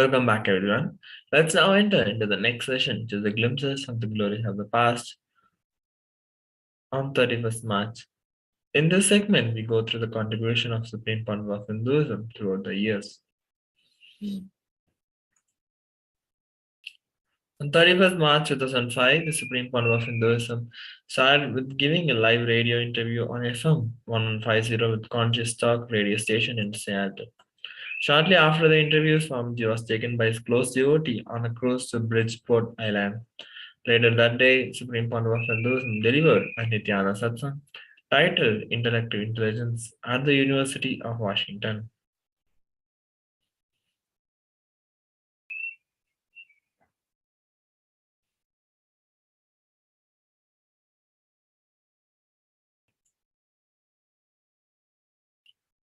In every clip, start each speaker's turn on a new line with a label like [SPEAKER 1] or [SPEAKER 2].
[SPEAKER 1] Welcome back, everyone. Let's now enter into the next session, which is the glimpses of the glories of the past on 31st March. In this segment, we go through the contribution of Supreme Panva of Hinduism throughout the years. On 31st March 2005, the Supreme Panva of Hinduism started with giving a live radio interview on FM 1150 with Conscious Talk radio station in Seattle. Shortly after the interview, Swamiji was taken by his close devotee on a cruise to Bridgeport Island. Later that day, Supreme Panva of Hinduism delivered a Nithyananda Satsang titled Intellective Intelligence at the University of Washington.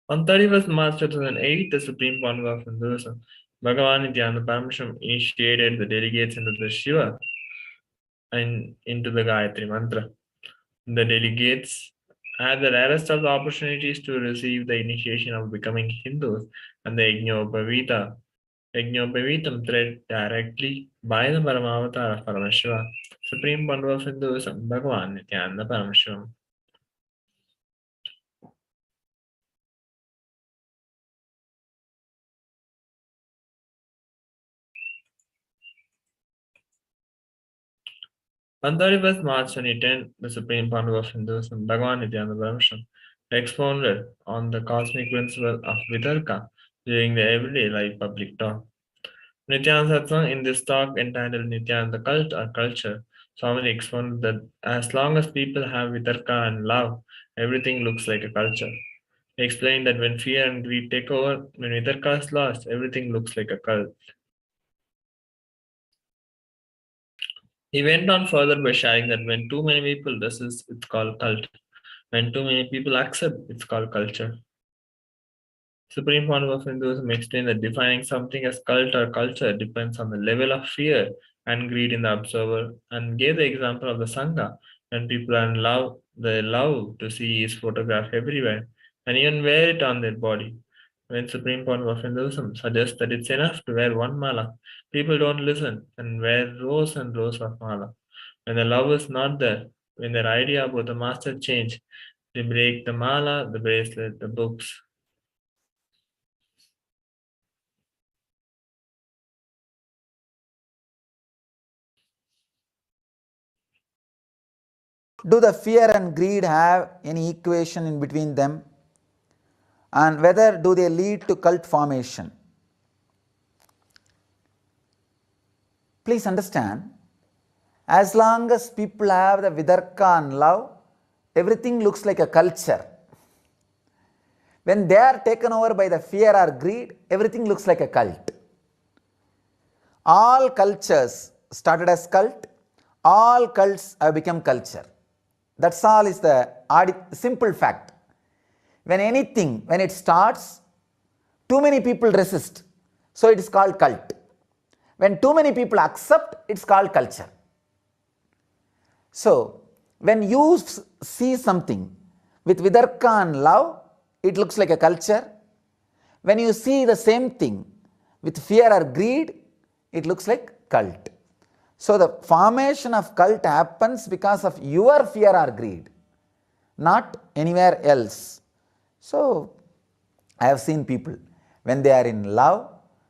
[SPEAKER 1] On 31st March 2008, the Supreme Panva of Hinduism, Bhagavan Nithyananda Paramashivam, initiated the delegates into the Shiva and into the Gayatri Mantra. The delegates had the rarest of the opportunities to receive the initiation of becoming Hindus and the Yajnaopavitam thread directly by the Paramavatar of Paramashiva, Supreme Panva of Hinduism, Bhagavan Nithyananda Paramashivam. On 31st March 2010, the Supreme Panva of Hinduism, Bhagavan Nithyananda Paramashivam, expounded on the cosmic principle of Vitarka during the everyday life public talk. Nithyananda Satsang in this talk entitled Nithyananda Cult or Culture, Swami expounded that as long as people have Vitarka and love, everything looks like a culture. He explained that when fear and greed take over, when Vitarka is lost, everything looks like a cult. He went on further by sharing that when too many people resist, it's called cult. When too many people accept, it's called culture. Supreme Panva of Hinduism explained that defining something as cult or culture depends on the level of fear and greed in the observer, and gave the example of the Sangha. When people are in love, they love to see his photograph everywhere and even wear it on their body. When Supreme Panva of Hinduism suggests that it's enough to wear one mala, people don't listen and wear rows and rows of mala. When the love is not there, when their idea about the master change, they break the mala, the bracelet, the books.
[SPEAKER 2] Do the fear and greed have any equation in between them? And whether do they lead to cult formation? Please understand, as long as people have the Vidarka and love, everything looks like a culture. When they are taken over by the fear or greed, everything looks like a cult. All cultures started as cult, all cults have become culture. That's all is the simple fact. When it starts, too many people resist, so it is called cult. When too many people accept, it's called culture. So, when you see something with Vidarka and love, it looks like a culture. When you see the same thing with fear or greed, it looks like cult. So, the formation of cult happens because of your fear or greed, not anywhere else. So, I have seen people, when they are in love,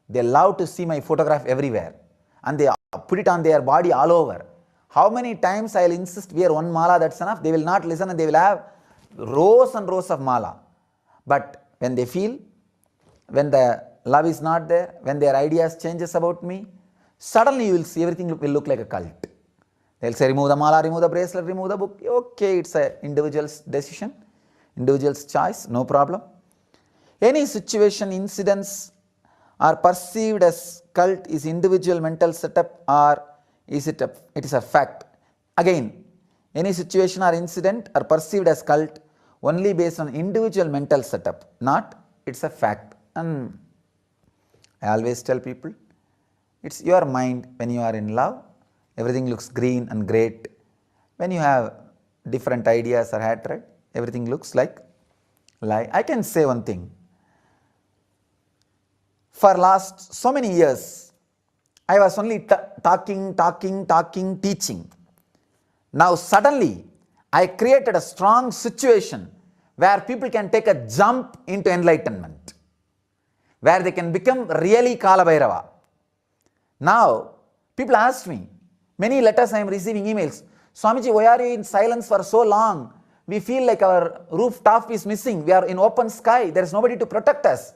[SPEAKER 2] they love to see my photograph everywhere and they put it on their body all over. How many times I will insist wear one mala, that's enough, they will not listen and they will have rows and rows of mala. But when they feel, when the love is not there, when their ideas changes about me, suddenly you will see everything will look like a cult. They will say remove the mala, remove the bracelet, remove the book. Okay, it's an individual's decision, individual's choice, no problem. Any situation, incidents are perceived as cult is individual mental setup or is it is a fact. Again, any situation or incident are perceived as cult only based on individual mental setup, not it's a fact. And I always tell people, it's your mind. When you are in love, everything looks green and great. When you have different ideas or hatred, everything looks like lie. I can say one thing. For last so many years, I was only talking, teaching. Now suddenly, I created a strong situation where people can take a jump into enlightenment, where they can become really Kalabhairava. Now, people ask me, many letters I am receiving, emails, Swamiji, why are you in silence for so long? We feel like our rooftop is missing. We are in open sky. There is nobody to protect us.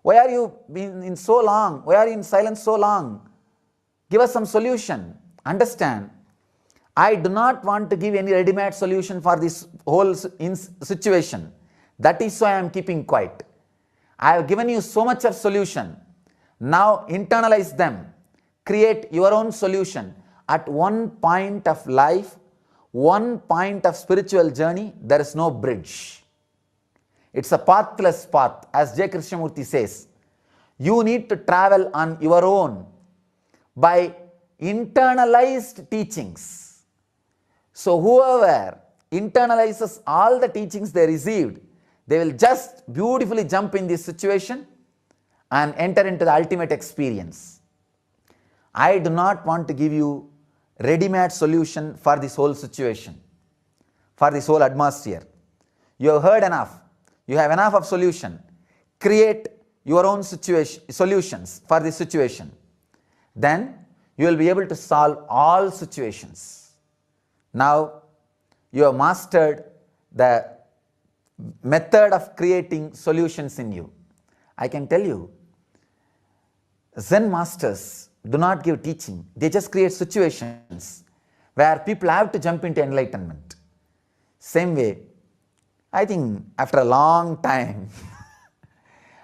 [SPEAKER 2] Why are you in so long? Why are you in silence so long? Give us some solution. Understand, I do not want to give any ready-made solution for this whole situation. That is why I am keeping quiet. I have given you so much of solution. Now internalize them. Create your own solution. At one point of life, one point of spiritual journey, there is no bridge. It's a pathless path, as J. Krishnamurti says. You need to travel on your own by internalized teachings. So whoever internalizes all the teachings they received, they will just beautifully jump in this situation and enter into the ultimate experience. I do not want to give you ready-made solution for this whole situation, for this whole atmosphere. You have heard enough. You have enough of solution. Create your own solutions for this situation. Then you will be able to solve all situations. Now you have mastered the method of creating solutions in you. I can tell you, Zen masters do not give teaching. They just create situations where people have to jump into enlightenment. Same way, I think after a long time,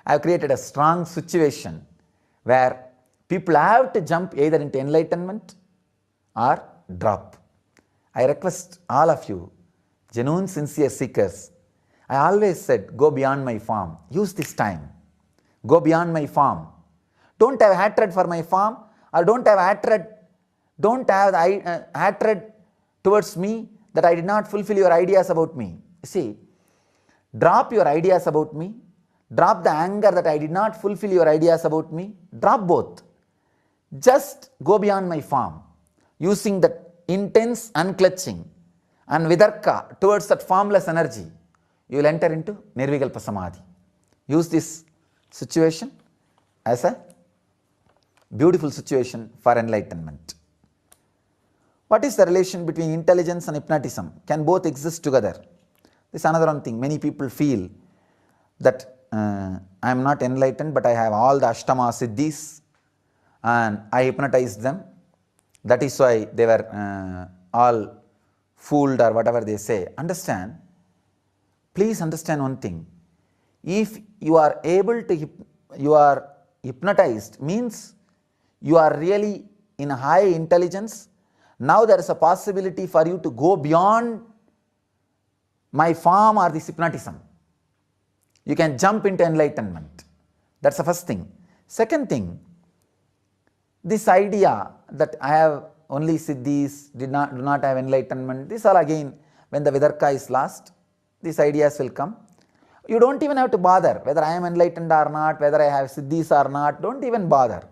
[SPEAKER 2] I have created a strong situation where people have to jump either into enlightenment or drop. I request all of you, genuine, sincere seekers, I always said, go beyond my form. Use this time. Go beyond my form. Don't have hatred for my form, or don't have hatred towards me that I did not fulfill your ideas about me. See, drop your ideas about me. Drop the anger that I did not fulfill your ideas about me. Drop both. Just go beyond my form, using that intense unclutching and vidarka towards that formless energy. You will enter into Nirvikalpa Samadhi. Use this situation as a beautiful situation for enlightenment. What is the relation between intelligence and hypnotism? Can both exist together? This is another one thing. Many people feel that I am not enlightened, but I have all the Ashtama Siddhis and I hypnotized them. That is why they were all fooled or whatever they say. Understand, please understand one thing. If you are able to, you are hypnotized, means you are really in high intelligence. Now there is a possibility for you to go beyond my form or this hypnotism. You can jump into enlightenment. That's the first thing. Second thing, this idea that I have only siddhis, do not have enlightenment, this all again, when the vidarka is lost, these ideas will come. You don't even have to bother whether I am enlightened or not, whether I have siddhis or not, don't even bother.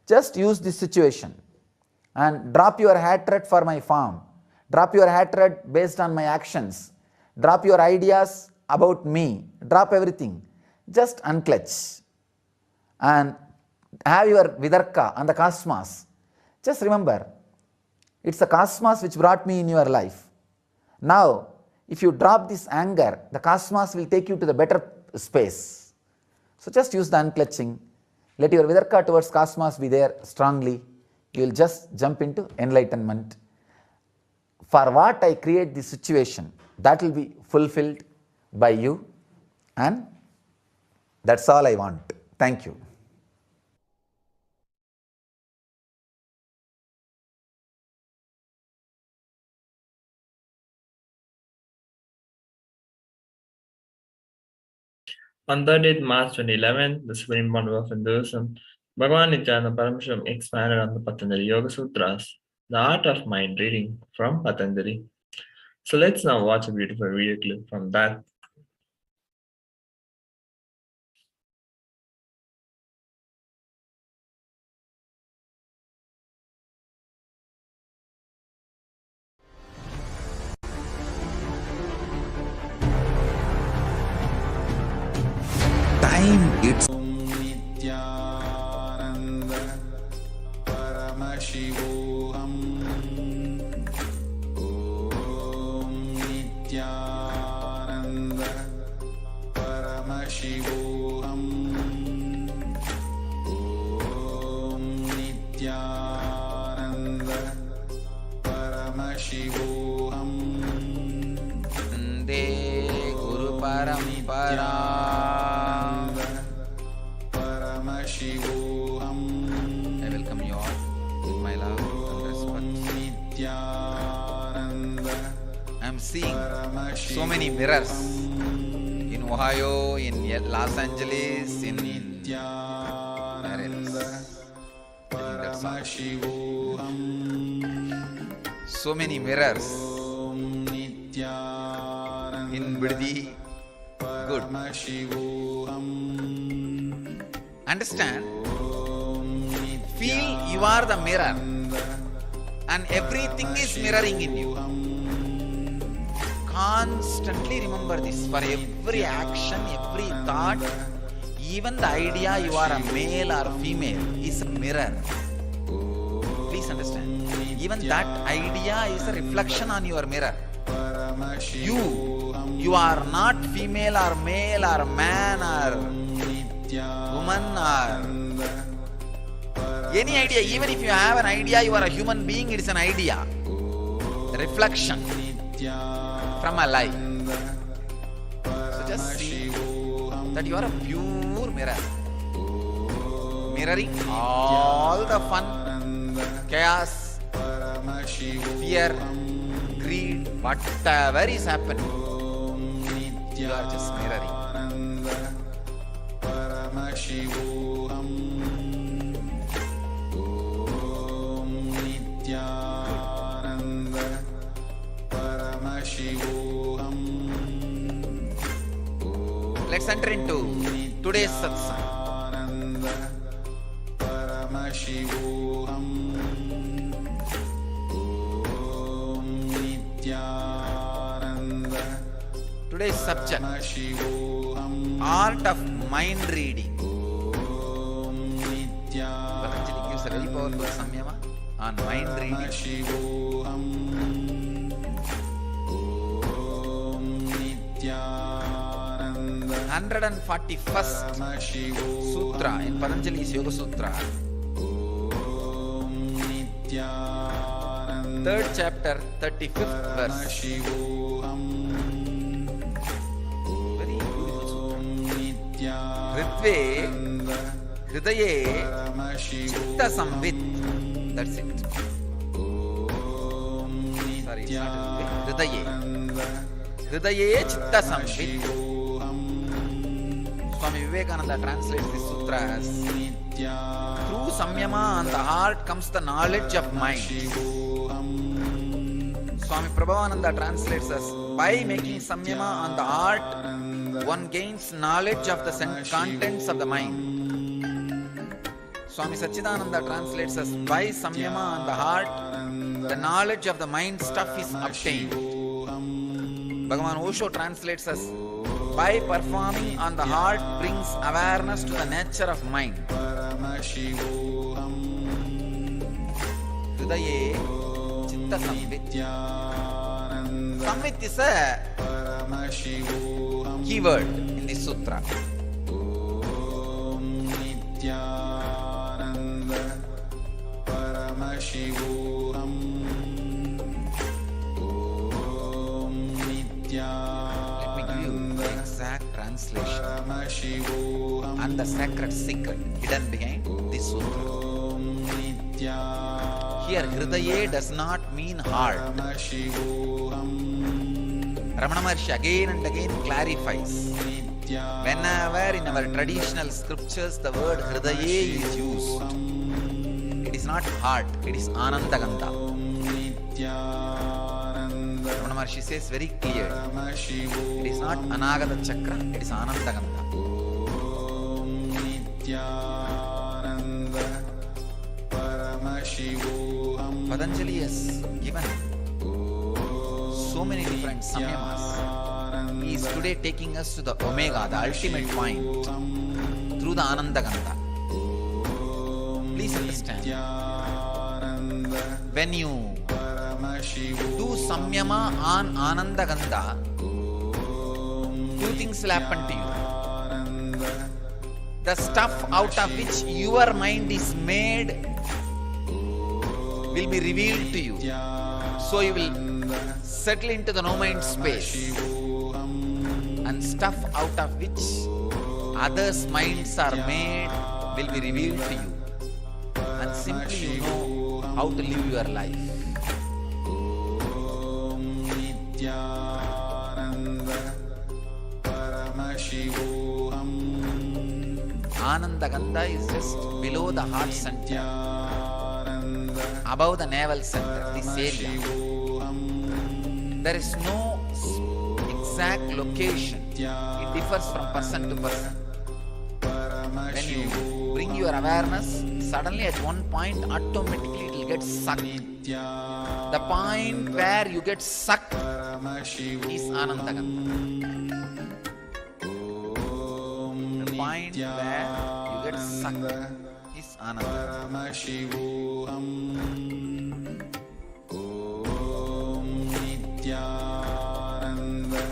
[SPEAKER 2] Just use this situation and drop your hatred for my form, drop your hatred based on my actions, drop your ideas about me, drop everything, just unclutch and have your vidarka on the cosmos. Just remember, it's the cosmos which brought me in your life. Now, if you drop this anger, the cosmos will take you to the better space. So just use the unclutching. Let your vidarka towards cosmos be there strongly. You will just jump into enlightenment. For what I create this situation, that will be fulfilled by you, and that's all I want. Thank you.
[SPEAKER 1] On 30th March 2011, the Supreme Court of Hinduism, Bhagavan Nithyananda Paramashivam expanded on the Patanjali Yoga Sutras, the art of mind reading from Patanjali. So let's now watch a beautiful video clip from that.
[SPEAKER 2] time it's
[SPEAKER 3] Nithyananda Paramashivoham Om Nithyananda Paramashivoham Om Nithyananda Paramashivoham
[SPEAKER 2] Vande Guru Parampara
[SPEAKER 3] Paramashivoham.
[SPEAKER 2] I welcome you all with my love and respect.
[SPEAKER 3] Nithyananda
[SPEAKER 2] I am seeing so many mirrors in Ohio, in Los Angeles, in
[SPEAKER 3] Nithyananda Paramashivoham.
[SPEAKER 2] so many mirrors
[SPEAKER 3] Om Nithyananda
[SPEAKER 2] in Biddi. Good.
[SPEAKER 3] Paramashivoham.
[SPEAKER 2] Understand?
[SPEAKER 3] Om
[SPEAKER 2] Feel you are the mirror and everything is mirroring in you. Constantly remember this. For every action, every thought, even the idea you are a male or female is a mirror. Please understand. Even that idea is a reflection on your mirror. You are not female or male or man or woman or any idea. Even if you have an idea, you are a human being, it is an idea. Reflection from a life. So just see that you are a pure mirror. Mirroring all the fun, chaos, fear, greed, whatever is happening. You are just mirroring.
[SPEAKER 3] Paramashivoham. Om Nithyananda Paramashivoham.
[SPEAKER 2] Let's enter into today's satsang.
[SPEAKER 3] Nithyananda Paramashivoham. Om Nithyananda
[SPEAKER 2] Today's subject,
[SPEAKER 3] Paramashivoham.
[SPEAKER 2] art of mind reading.
[SPEAKER 3] Om Nithyananda
[SPEAKER 2] Patanjali gives a very powerful samyama on mind reading.
[SPEAKER 3] Paramashivoham. Om Nithyananda
[SPEAKER 2] 141st
[SPEAKER 3] Paramashivoham.
[SPEAKER 2] sutra in Patanjali's Yoga Sutra,
[SPEAKER 3] Om Nithyananda
[SPEAKER 2] 3rd chapter, 35th verse.
[SPEAKER 3] Paramashivoham.
[SPEAKER 2] Very beautiful sutra.
[SPEAKER 3] Om Nithyananda
[SPEAKER 2] Ritve Hridaye
[SPEAKER 3] Paramashivoham.
[SPEAKER 2] Chitta Samvit. That's it.
[SPEAKER 3] Om
[SPEAKER 2] Sorry, it's not Ritve. Hridaye.
[SPEAKER 3] Nithyananda
[SPEAKER 2] Hridaye Chitta Samvit.
[SPEAKER 3] Paramashivoham.
[SPEAKER 2] Swami Vivekananda translates this sutra as
[SPEAKER 3] Nithyananda
[SPEAKER 2] through samyama on the heart comes the knowledge of mind. Swami Prabhavananda translates as by making samyama on the heart, one gains knowledge of the contents of the mind. Swami Satchidananda translates as by samyama on the heart, the knowledge of the mind stuff is obtained. Bhagavan Osho translates as by performing on the heart brings awareness to the nature of mind. Hridaye Chitta Samvit. Samvit is a keyword in this sutra. Let me give you the exact translation and the sacred secret hidden behind this sutra. Here, Hridaye does not mean heart. Ramana Maharshi again and again clarifies. Whenever in our traditional scriptures the word Hridaye is used, it is not heart, it is Anandagandha. Ramana Maharshi says very clear, it is not Anagata Chakra, it is Anandagandha. Patanjali has given so many different samyamas He is today taking us to the Omega, the ultimate point, through the Ananda Gandha. Please understand, when you do Samyama on Ananda Gandha, two things will happen to you. The stuff out of which your mind is made will be revealed to you. So you will settle into the no mind space, and stuff out of which others' minds are made will be revealed to you, and simply you know how to live your life. Ananda Gandha is just below the heart center, above the navel center, this area. There is no exact location. It differs from person to person. When you bring your awareness, suddenly at one point automatically it will get sucked. The point where you get sucked is Ananda Gandha. The point where you get sucked is Ananda Gandha.
[SPEAKER 3] Paramashivoham Nithyananda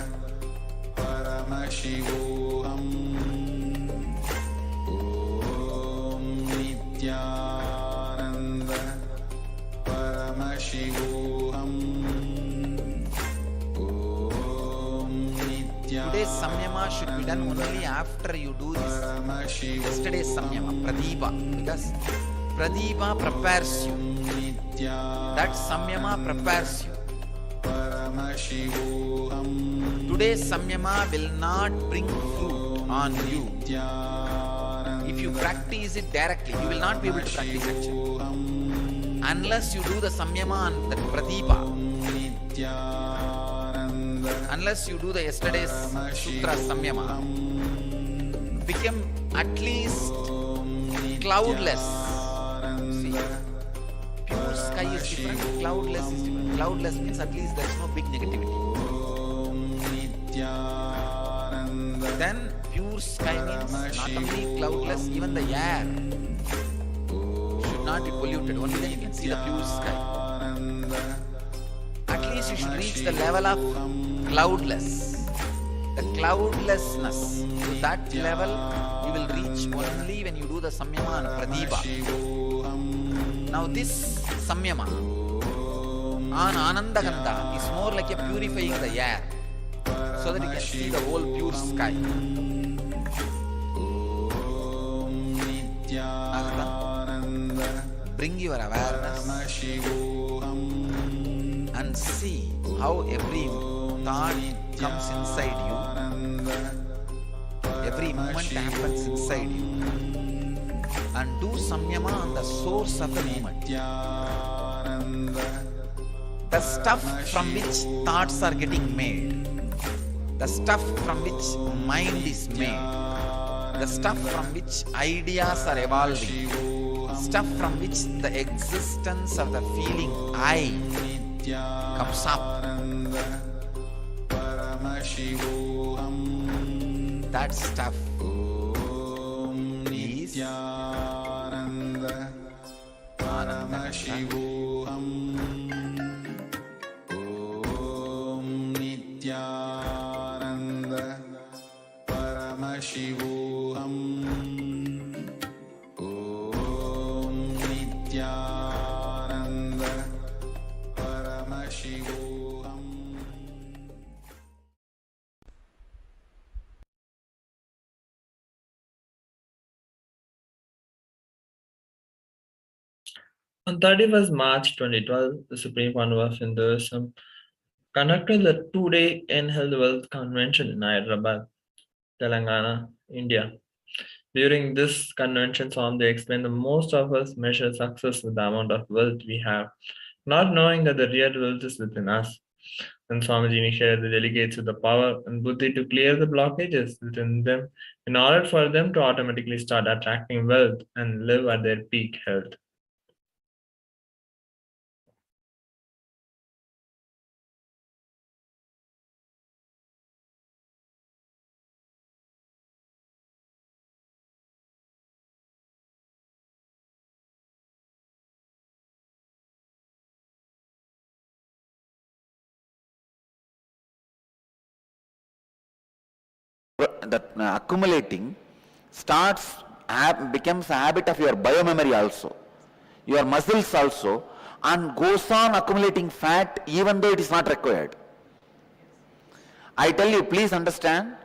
[SPEAKER 3] Paramashivoham
[SPEAKER 2] Today's Samyama should be done only after you do this. Yesterday's Samyama, Pradeepa, because Pradeepa prepares you. That Samyama prepares you. Today's Samyama will not bring fruit on you. If you practice it directly, you will not be able to practice actually. Unless you do the Samyama on that Pradeepa, unless you do the yesterday's Sutra Samyama, become at least cloudless. See, pure sky is different, cloudless is different. Cloudless means at least there is no big negativity. Then pure sky means not only cloudless, even the air should not be polluted. Only then you can see the pure sky. At least you should reach the level of cloudless. The cloudlessness. To that level you will reach only when you do the Samyama and Pradeepa. Now this Samyama on Ananda Gandha is more like a purifying the air, so that you can see the whole pure sky. Bring your awareness and see how every thought comes inside you, every moment happens inside you, and do Samyama on the source of the moment. The stuff from which thoughts are getting made, the stuff from which mind is made, the stuff from which ideas are evolving, stuff from which the existence of the feeling I comes up. That stuff is Ananda
[SPEAKER 3] Paramashivoham Nithyananda Paramashivoham Nithyananda Paramashivoham.
[SPEAKER 1] On 31st March 2012, the Supreme Council of Hinduism conducted the two-day Enlightenment Wealth Convention in Hyderabad, Telangana, India. During this convention, they explained that most of us measure success with the amount of wealth we have, not knowing that the real wealth is within us. And Swamiji initiated the delegates with the power and buddhi to clear the blockages within them in order for them to automatically start attracting wealth and live at their peak health.
[SPEAKER 2] accumulating becomes a habit of your biomemory also, your muscles also, and goes on accumulating fat even though it is not required. I tell you, please understand,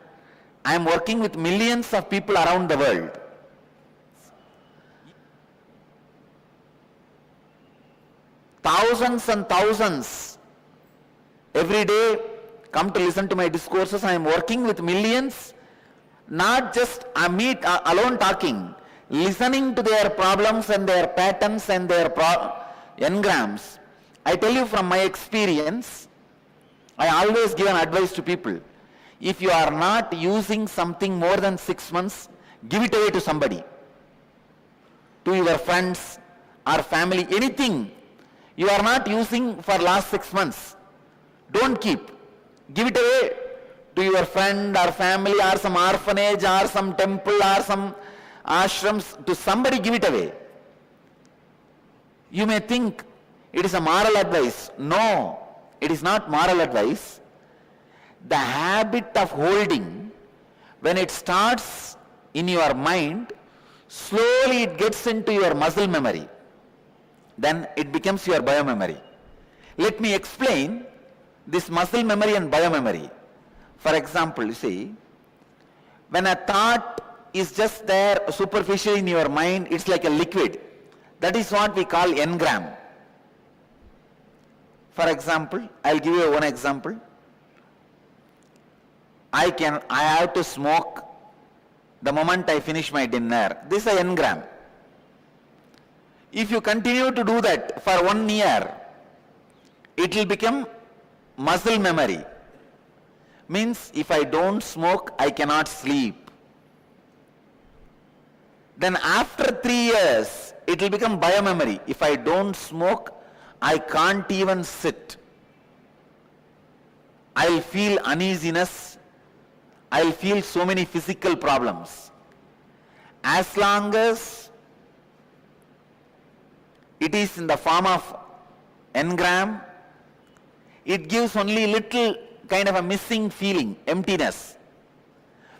[SPEAKER 2] I am working with millions of people around the world. Thousands and thousands every day come to listen to my discourses. I am working with millions, not just me alone talking, listening to their problems and their patterns and their engrams. I tell you from my experience, I always give an advice to people. If you are not using something more than 6 months, give it away to somebody, to your friends or family, anything you are not using for last 6 months. Don't keep. Give it away to your friend or family or some orphanage or some temple or some ashrams. To somebody, give it away. You may think it is a moral advice. No, it is not moral advice. The habit of holding, when it starts in your mind, slowly it gets into your muscle memory. Then it becomes your biomemory. Let me explain this muscle memory and biomemory. For example, you see, when a thought is just there superficially in your mind, it's like a liquid. That is what we call engram. For example, I'll give you one example. I have to smoke the moment I finish my dinner. This is an engram. If you continue to do that for 1 year, it will become muscle memory. Means if I don't smoke, I cannot sleep. Then after 3 years, it will become biomemory. If I don't smoke, I can't even sit. I'll feel uneasiness. I'll feel so many physical problems. As long as it is in the form of engram, it gives only little kind of a missing feeling, emptiness.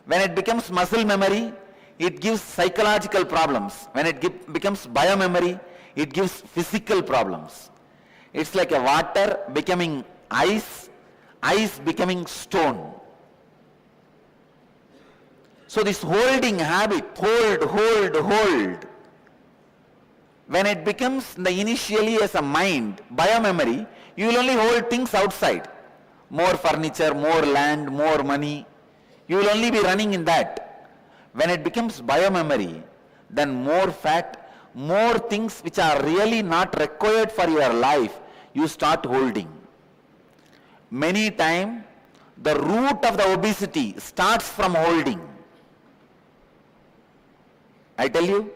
[SPEAKER 2] When it becomes muscle memory, it gives psychological problems. When it becomes biomemory, it gives physical problems. It's like a water becoming ice, ice becoming stone. So this holding habit, hold, when it becomes initially as a mind, biomemory, you will only hold things outside. More furniture, more land, more money. You will only be running in that. When it becomes biomemory, then more fat, more things which are really not required for your life, you start holding. Many times, the root of the obesity starts from holding. I tell you,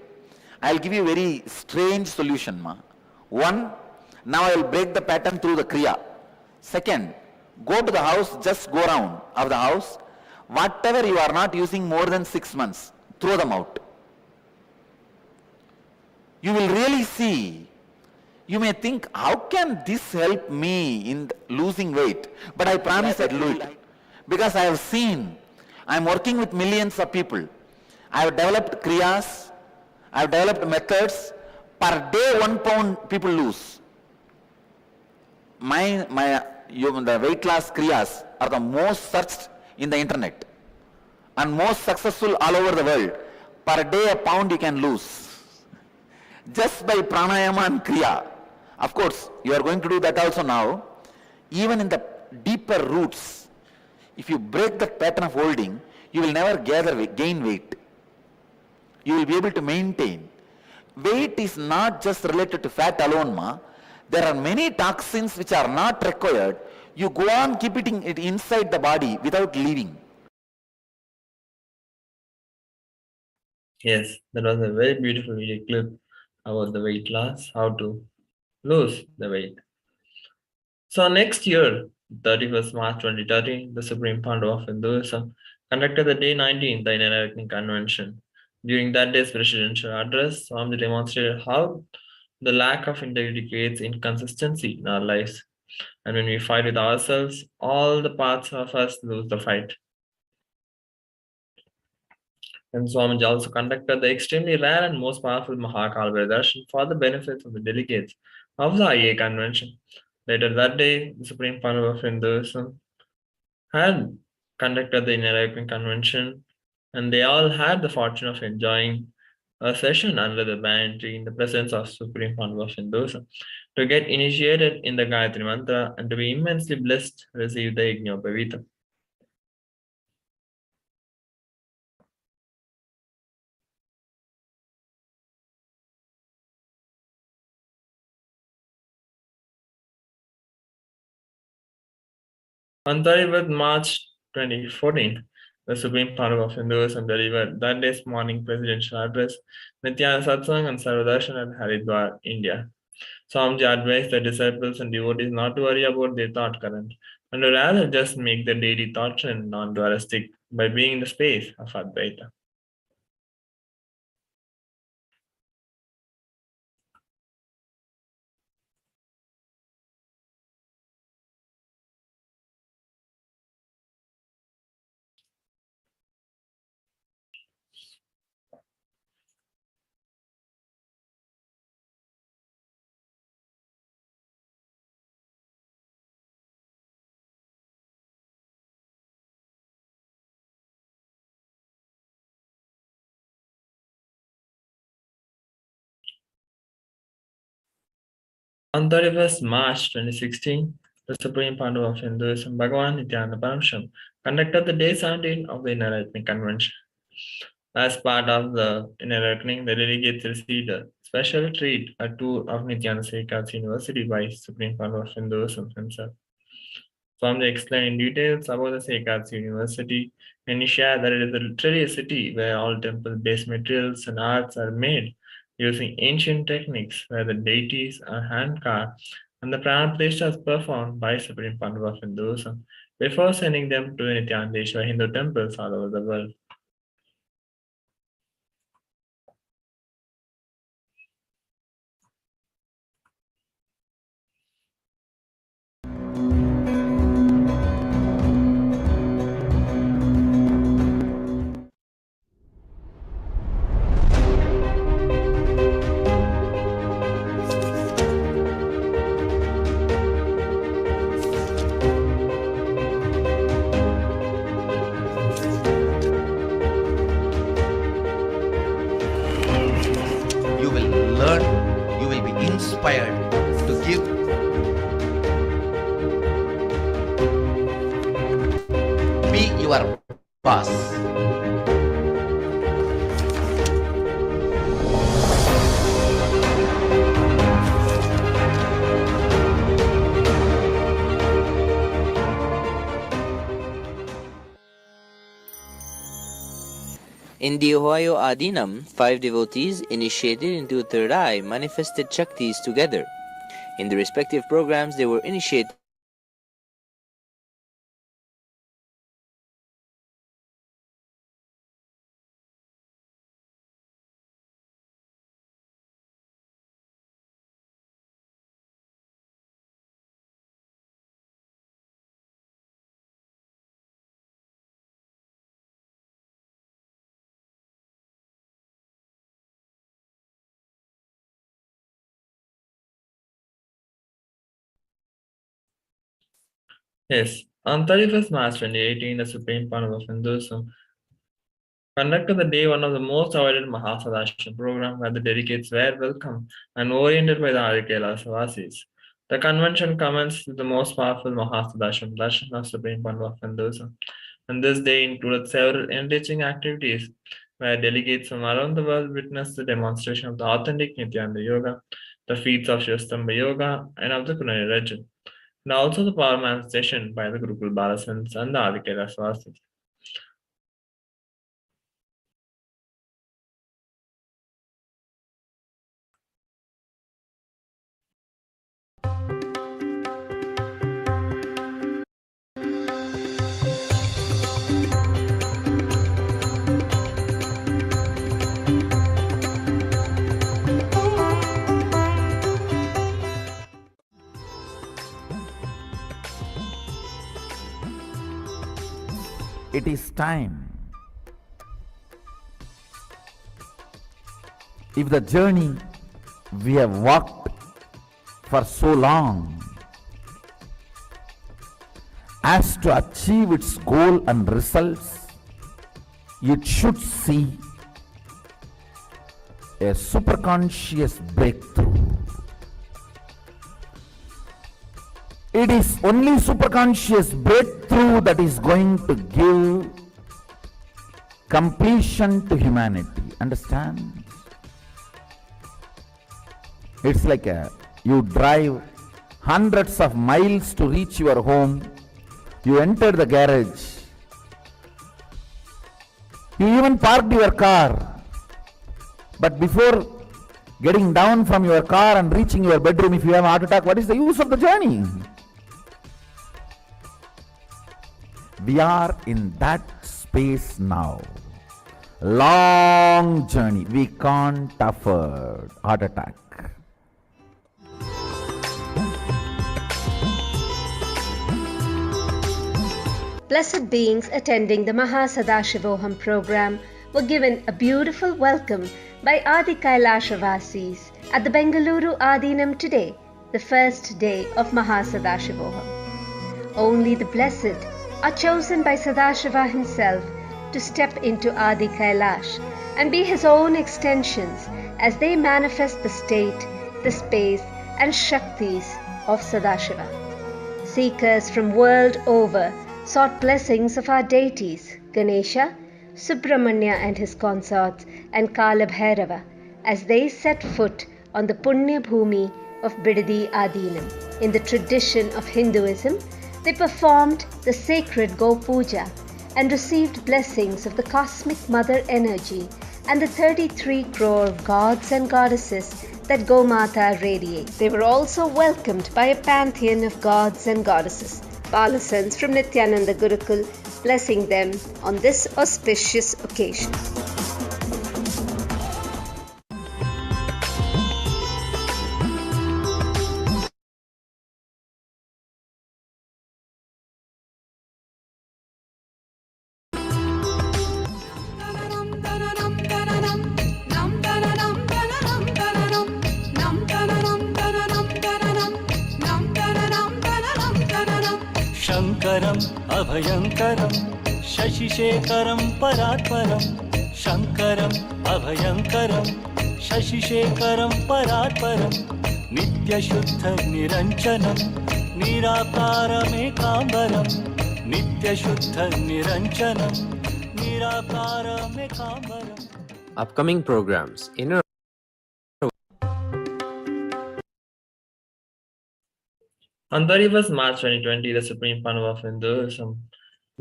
[SPEAKER 2] I'll give you a very strange solution, ma. One, now I will break the pattern through the kriya. Second, go to the house, just go around of the house. Whatever you are not using more than 6 months, throw them out. You will really see. You may think, how can this help me in losing weight? But I promise I'll do it. Because I have seen, I'm working with millions of people. I have developed kriyas, I have developed methods. Per day 1 pound people lose. The weight loss kriyas are the most searched in the internet and most successful all over the world. Per day 1 pound you can lose. Just by pranayama and kriya. Of course, you are going to do that also now. Even in the deeper roots, if you break that pattern of holding, you will never gain weight. You will be able to maintain. Weight is not just related to fat alone, ma. There are many toxins which are not required. You go on keeping it inside the body without leaving.
[SPEAKER 1] Yes, that was a very beautiful video clip about the weight loss, how to lose the weight. So next year, 31st March 2013, the Supreme Pandu of Hinduism conducted the Day 19th Enlightenment Convention. During that day's presidential address, Swami demonstrated how the lack of integrity creates inconsistency in our lives. And when we fight with ourselves, all the parts of us lose the fight. And Swamiji also conducted the extremely rare and most powerful Mahakal darshan for the benefit of the delegates of the IA convention. Later that day, the Supreme Panel of Hinduism had conducted the enlightenment convention, and they all had the fortune of enjoying a session under the banyan tree in the presence of Supreme Panel of Hinduism to get initiated in the Gayatri Mantra and to be immensely blessed to receive the Yajñopavita. On 30th March 2014, the Supreme Panel of Hinduism delivered that day's morning presidential address, Nithyananda Satsang and Sarvadarshan at Haridwar, India. Swamiji advised the disciples and devotees not to worry about their thought current, and to rather just make their daily thought trend non-dualistic by being in the space of Advaita. On 31st March 2016, the Supreme Panel of Hinduism, Bhagavan Nithyananda Paramashivam, conducted the Day 17 of the Enlightenment Convention. As part of the Enlightenment, the delegates received a special treat, a tour of Nithyananda Sekat's University by Supreme Panel of Hinduism himself. Swamiji explained in details about the Sekat's University, and he shared that it is literally a city where all temple-based materials and arts are made using ancient techniques where the deities are hand-carved and the pranaprishas performed by Supreme Panel of Hinduism before sending them to the Nityanandeshwar Hindu temples all over the world.
[SPEAKER 4] You will learn, you will be inspired to give. Be your boss.
[SPEAKER 5] In the Ohio Adinam, 5 devotees initiated into third eye manifested Shaktis together. In the respective programs, they were initiated
[SPEAKER 1] Yes, on 31st March 2018, the Supreme Panel of Hinduism conducted the day one of the most awaited Mahasadashram program where the delegates were welcomed and oriented by the Adi Kailasa Vasis. The convention commenced with the most powerful Mahasadashram darshan of Supreme Panel of Hinduism, and this day included several enriching activities where delegates from around the world witnessed the demonstration of the authentic Nityananda Yoga, the feats of Shivastambha Yoga, and of the Kunari legend, and also the power manifestation by the Gurukul Balasans and the Adi Kailasa Vasis.
[SPEAKER 2] It is time if the journey we have walked for so long as to achieve its goal and results, it should see a superconscious breakthrough. It is only superconscious breakthrough that is going to give completion to humanity. Understand? It's like you drive hundreds of miles to reach your home. You enter the garage. You even parked your car. But before getting down from your car and reaching your bedroom, if you have a heart attack, what is the use of the journey? We are in that space now. Long journey. We can't afford heart attack.
[SPEAKER 6] Blessed beings attending the Mahasadashivoham program were given a beautiful welcome by Adi Kailasa Vasis at the Bengaluru Adinam today, the first day of Mahasadashivoham. Only the blessed are chosen by Sadashiva himself to step into Adi Kailash and be his own extensions as they manifest the state, the space and Shaktis of Sadashiva. Seekers from world over sought blessings of our deities, Ganesha, Subramanya and his consorts, and Kalabhairava, as they set foot on the Punya Bhumi of Bidadi Adinam. In the tradition of Hinduism, they performed the sacred Go Puja and received blessings of the cosmic mother energy and the 33 crore gods and goddesses that Gomata radiate. They were also welcomed by a pantheon of gods and goddesses, Balasans from Nithyananda Gurukul, blessing them on this auspicious occasion.
[SPEAKER 7] शङ्करम् अभयङ्करं शशिशेखरं परात्परं शङ्करम् अभयङ्करं शशिशेखरं परात्परं नित्यशुद्धनिरञ्जनं निराकारमेकाम्बरं नित्यशुद्धनिरञ्जनं निराकारमेकाम्बरम्.
[SPEAKER 8] Upcoming programs in
[SPEAKER 1] On 31st March 2020, the Supreme Panava of Hinduism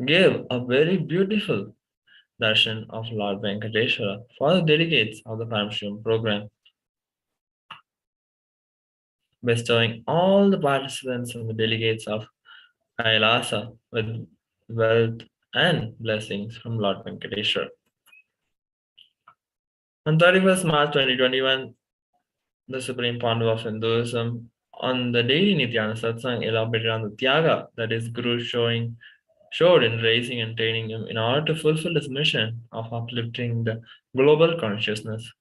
[SPEAKER 1] gave a very beautiful darshan of Lord Venkateshwara for the delegates of the Paramashivoham program, bestowing all the participants and the delegates of Kailasa with wealth and blessings from Lord Venkateshwara. On 31st March 2021, the Supreme Panava of Hinduism on the daily Nityananda Satsang elaborated on the Tyaga that his Guru showed in raising and training him in order to fulfill his mission of uplifting the global consciousness.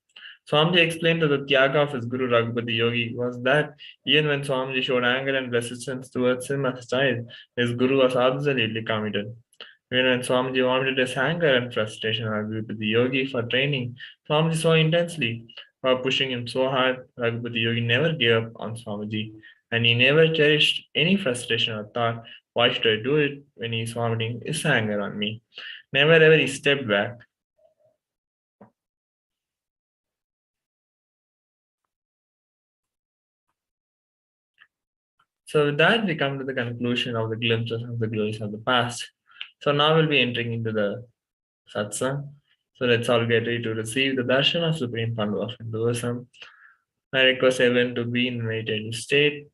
[SPEAKER 1] Swamiji explained that the Tyaga of his Guru Raghupati Yogi was that even when Swamiji showed anger and resistance towards him as a child, his Guru was absolutely committed. Even when Swamiji vomited his anger and frustration on Raghupati Yogi for training Swamiji so intensely, while pushing him so hard, Raghupati Yogi never gave up on Swamiji, and he never cherished any frustration or thought, why should I do it when he is vomiting his anger on me? Never ever he stepped back. So with that, we come to the conclusion of the glimpses of the glories of the past. So now we'll be entering into the satsang. So let's all get ready to receive the darshan of Supreme Panava of Hinduism. I request everyone to be in a meditative state